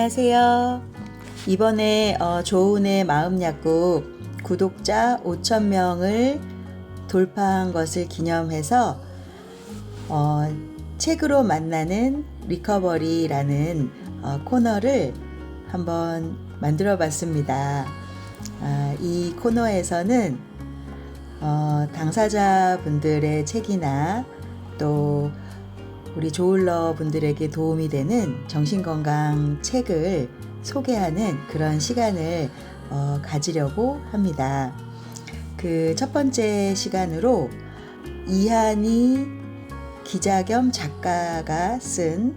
안녕하세요. 이번에 조은의 마음약국 구독자 5,000명을 돌파한 것을 기념해서 책으로 만나는 리커버리라는 코너를 한번 만들어 봤습니다. 이 코너에서는 당사자분들의 책이나 또 우리 조울러 분들에게 도움이 되는 정신건강 책을 소개하는 그런 시간을 가지려고 합니다. 그 첫 번째 시간으로 이한희 기자 겸 작가가 쓴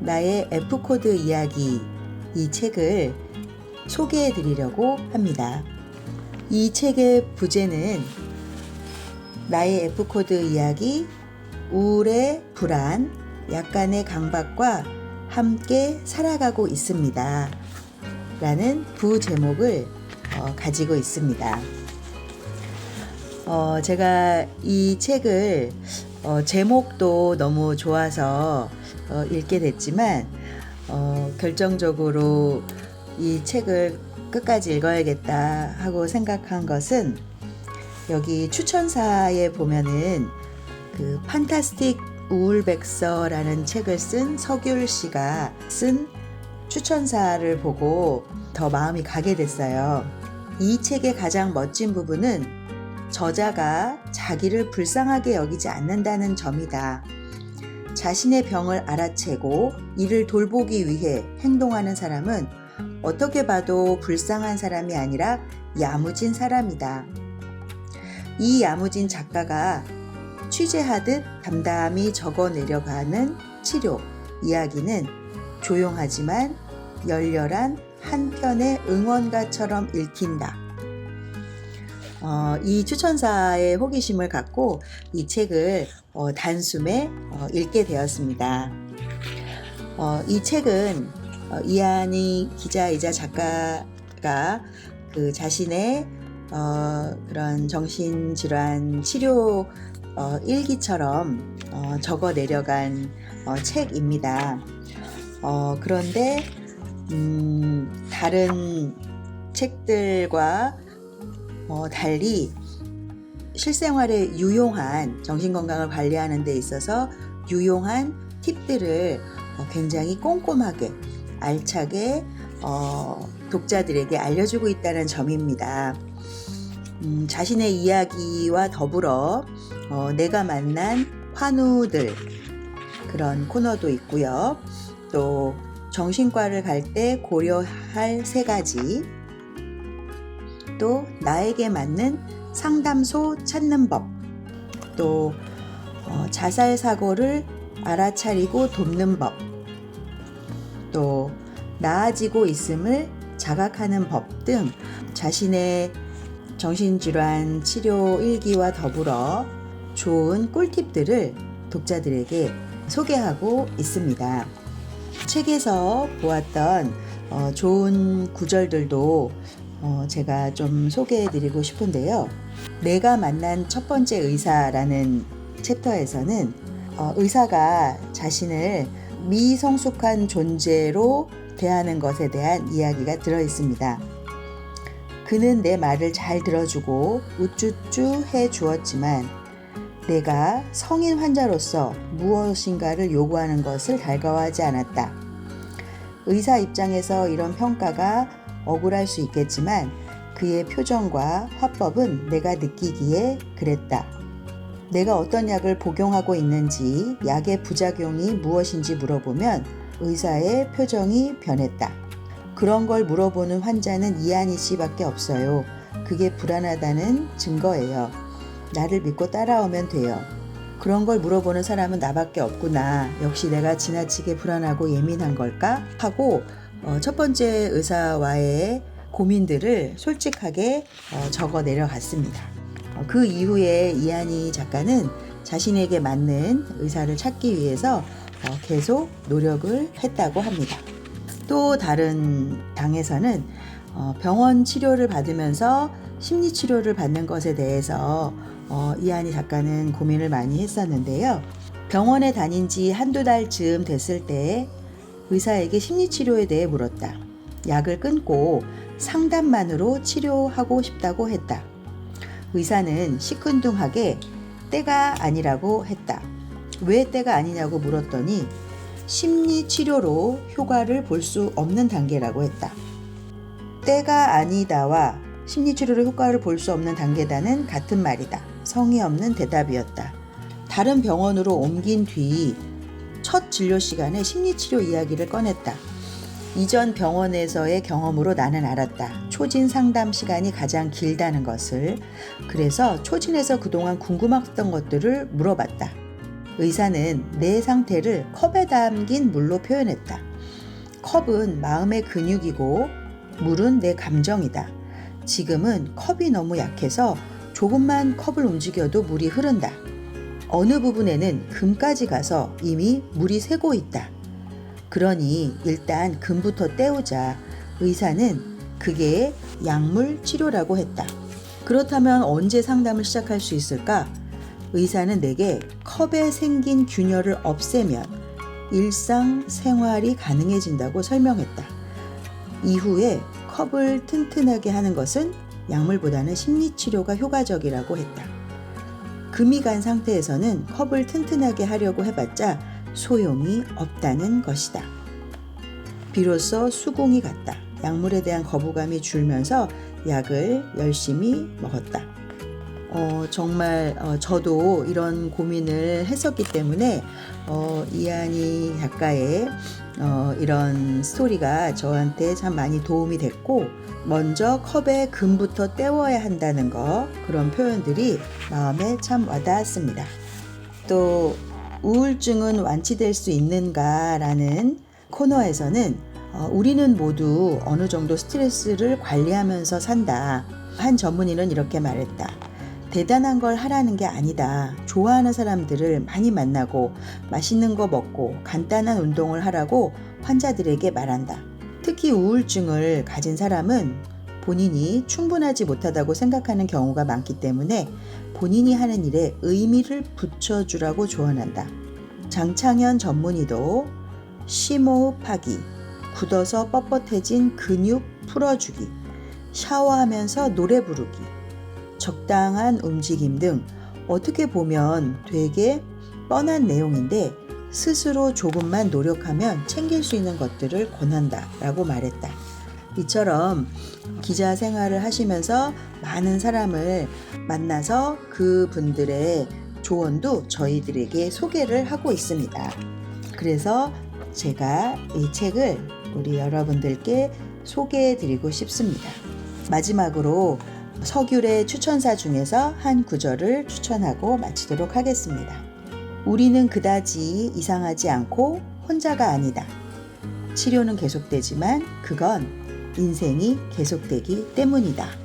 나의 F코드 이야기, 이 책을 소개해 드리려고 합니다. 이 책의 부제는 나의 F코드 이야기, 우울의 불안, 약간의 강박과 함께 살아가고 있습니다. 라는 부제목을 가지고 있습니다. 제가 이 책을 제목도 너무 좋아서 읽게 됐지만 결정적으로 이 책을 끝까지 읽어야겠다 하고 생각한 것은 여기 추천사에 보면은 그 판타스틱 우울백서라는 책을 쓴 서귤 씨가 쓴 추천사를 보고 더 마음이 가게 됐어요. 이 책의 가장 멋진 부분은 저자가 자기를 불쌍하게 여기지 않는다는 점이다. 자신의 병을 알아채고 이를 돌보기 위해 행동하는 사람은 어떻게 봐도 불쌍한 사람이 아니라 야무진 사람이다. 이 야무진 작가가 취재하듯 담담히 적어내려가는 치료 이야기는 조용하지만 열렬한 한편의 응원가처럼 읽힌다. 이 추천사의 호기심을 갖고 이 책을 단숨에 읽게 되었습니다. 이 책은 이한희 기자이자 작가가 그 자신의 그런 정신질환 치료 일기처럼 적어 내려간 책입니다. 그런데 다른 책들과 달리 실생활에 유용한 정신건강을 관리하는 데 있어서 유용한 팁들을 굉장히 꼼꼼하게 알차게 독자들에게 알려주고 있다는 점입니다. 자신의 이야기와 더불어 내가 만난 환우들 그런 코너도 있고요. 또 정신과를 갈 때 고려할 3가지, 또 나에게 맞는 상담소 찾는 법, 또 자살 사고를 알아차리고 돕는 법, 또 나아지고 있음을 자각하는 법 등 자신의 정신질환 치료 일기와 더불어 좋은 꿀팁들을 독자들에게 소개하고 있습니다. 책에서 보았던 좋은 구절들도 제가 좀 소개해 드리고 싶은데요. 내가 만난 첫 번째 의사라는 챕터에서는 의사가 자신을 미성숙한 존재로 대하는 것에 대한 이야기가 들어 있습니다. 그는 내 말을 잘 들어주고 우쭈쭈 해 주었지만 내가 성인 환자로서 무엇인가를 요구하는 것을 달가워하지 않았다. 의사 입장에서 이런 평가가 억울할 수 있겠지만 그의 표정과 화법은 내가 느끼기에 그랬다. 내가 어떤 약을 복용하고 있는지, 약의 부작용이 무엇인지 물어보면 의사의 표정이 변했다. 그런 걸 물어보는 환자는 이한희 씨밖에 없어요. 그게 불안하다는 증거예요. 나를 믿고 따라오면 돼요. 그런 걸 물어보는 사람은 나밖에 없구나. 역시 내가 지나치게 불안하고 예민한 걸까? 하고 첫 번째 의사와의 고민들을 솔직하게 적어 내려갔습니다. 그 이후에 이한희 작가는 자신에게 맞는 의사를 찾기 위해서 계속 노력을 했다고 합니다. 또 다른 당에서는 병원 치료를 받으면서 심리치료를 받는 것에 대해서 이한희 작가는 고민을 많이 했었는데요. 병원에 다닌 지 한두 달쯤 됐을 때 의사에게 심리치료에 대해 물었다. 약을 끊고 상담만으로 치료하고 싶다고 했다. 의사는 시큰둥하게 때가 아니라고 했다. 왜 때가 아니냐고 물었더니 심리치료로 효과를 볼 수 없는 단계라고 했다. 때가 아니다와 심리치료로 효과를 볼 수 없는 단계다는 같은 말이다. 성의 없는 대답이었다. 다른 병원으로 옮긴 뒤 첫 진료 시간에 심리치료 이야기를 꺼냈다. 이전 병원에서의 경험으로 나는 알았다. 초진 상담 시간이 가장 길다는 것을. 그래서 초진에서 그동안 궁금했던 것들을 물어봤다. 의사는 내 상태를 컵에 담긴 물로 표현했다. 컵은 마음의 근육이고 물은 내 감정이다. 지금은 컵이 너무 약해서 조금만 컵을 움직여도 물이 흐른다. 어느 부분에는 금까지 가서 이미 물이 새고 있다. 그러니 일단 금부터 떼우자. 의사는 그게 약물 치료라고 했다. 그렇다면 언제 상담을 시작할 수 있을까? 의사는 내게 컵에 생긴 균열을 없애면 일상생활이 가능해진다고 설명했다. 이후에 컵을 튼튼하게 하는 것은 약물보다는 심리치료가 효과적이라고 했다. 금이 간 상태에서는 컵을 튼튼하게 하려고 해봤자 소용이 없다는 것이다. 비로소 수긍이 갔다. 약물에 대한 거부감이 줄면서 약을 열심히 먹었다. 정말 저도 이런 고민을 했었기 때문에 이한희 작가의 이런 스토리가 저한테 참 많이 도움이 됐고, 먼저 컵에 금부터 떼워야 한다는 거, 그런 표현들이 마음에 참 와닿았습니다. 또 우울증은 완치될 수 있는가라는 코너에서는 우리는 모두 어느 정도 스트레스를 관리하면서 산다. 한 전문의는 이렇게 말했다. 대단한 걸 하라는 게 아니다. 좋아하는 사람들을 많이 만나고 맛있는 거 먹고 간단한 운동을 하라고 환자들에게 말한다. 특히 우울증을 가진 사람은 본인이 충분하지 못하다고 생각하는 경우가 많기 때문에 본인이 하는 일에 의미를 붙여주라고 조언한다. 장창현 전문의도 심호흡하기, 굳어서 뻣뻣해진 근육 풀어주기, 샤워하면서 노래 부르기, 적당한 움직임 등 어떻게 보면 되게 뻔한 내용인데 스스로 조금만 노력하면 챙길 수 있는 것들을 권한다 라고 말했다. 이처럼 기자 생활을 하시면서 많은 사람을 만나서 그분들의 조언도 저희들에게 소개를 하고 있습니다. 그래서 제가 이 책을 우리 여러분들께 소개해 드리고 싶습니다. 마지막으로 서귤의 추천사 중에서 한 구절을 추천하고 마치도록 하겠습니다. 우리는 그다지 이상하지 않고 혼자가 아니다. 치료는 계속되지만 그건 인생이 계속되기 때문이다.